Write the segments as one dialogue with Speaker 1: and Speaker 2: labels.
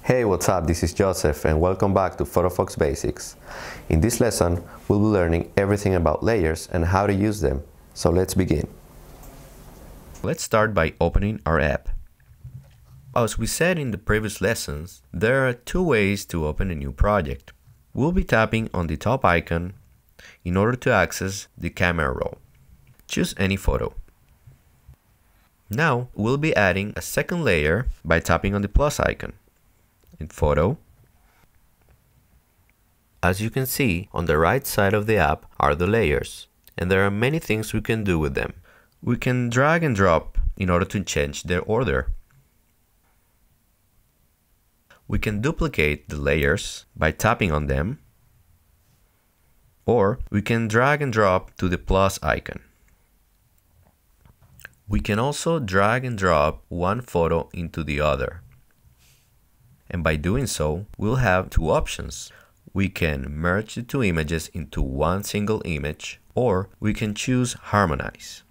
Speaker 1: Hey, what's up? This is Joseph and welcome back to PhotoFox Basics. In this lesson, we'll be learning everything about layers and how to use them. So let's begin. Let's start by opening our app. As we said in the previous lessons, there are two ways to open a new project. We'll be tapping on the top icon in order to access the camera roll. Choose any photo. Now, we'll be adding a second layer by tapping on the plus icon. In Photo. As you can see, on the right side of the app are the layers, and there are many things we can do with them. We can drag and drop in order to change their order. We can duplicate the layers by tapping on them, or we can drag and drop to the plus icon. We can also drag and drop one photo into the other. And by doing so, we'll have two options. We can merge the two images into one single image, or we can choose Harmonize.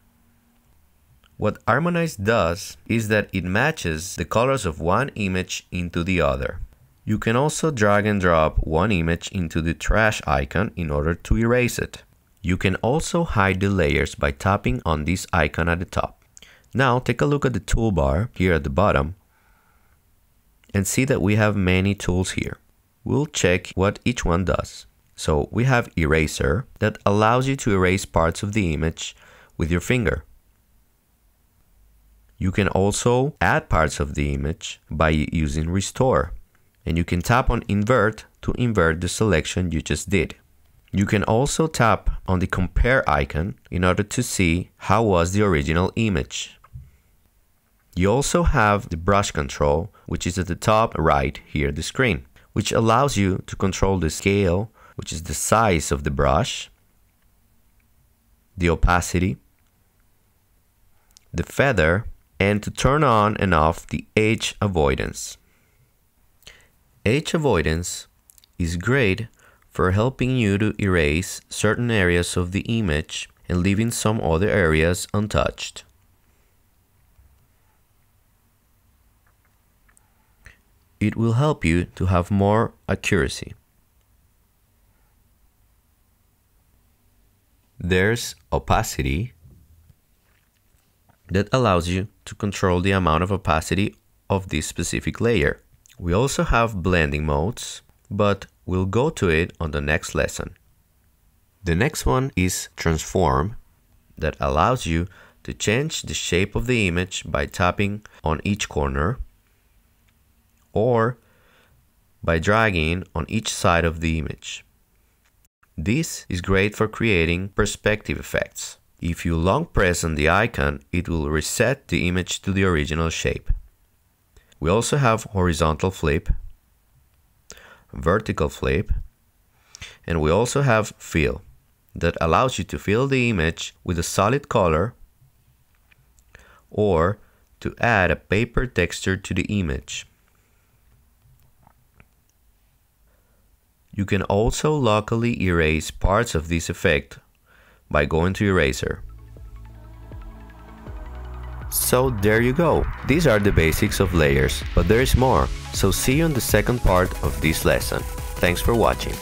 Speaker 1: What Harmonize does is that it matches the colors of one image into the other. You can also drag and drop one image into the trash icon in order to erase it. You can also hide the layers by tapping on this icon at the top. Now take a look at the toolbar here at the bottom and see that we have many tools here. We'll check what each one does. So we have Eraser that allows you to erase parts of the image with your finger. You can also add parts of the image by using Restore. And you can tap on Invert to invert the selection you just did. You can also tap on the Compare icon in order to see how was the original image. You also have the brush control, which is at the top right here of the screen, which allows you to control the scale, which is the size of the brush, the opacity, the feather, and to turn on and off the edge avoidance. Edge avoidance is great for helping you to erase certain areas of the image and leaving some other areas untouched. It will help you to have more accuracy. There's opacity that allows you to control the amount of opacity of this specific layer. We also have blending modes, but we'll go to it on the next lesson. The next one is transform that allows you to change the shape of the image by tapping on each corner, or by dragging on each side of the image. This is great for creating perspective effects. If you long press on the icon, it will reset the image to the original shape. We also have horizontal flip, vertical flip, and we also have fill that allows you to fill the image with a solid color or to add a paper texture to the image. You can also locally erase parts of this effect by going to Eraser. So there you go. These are the basics of layers, but there is more. So see you in the second part of this lesson. Thanks for watching.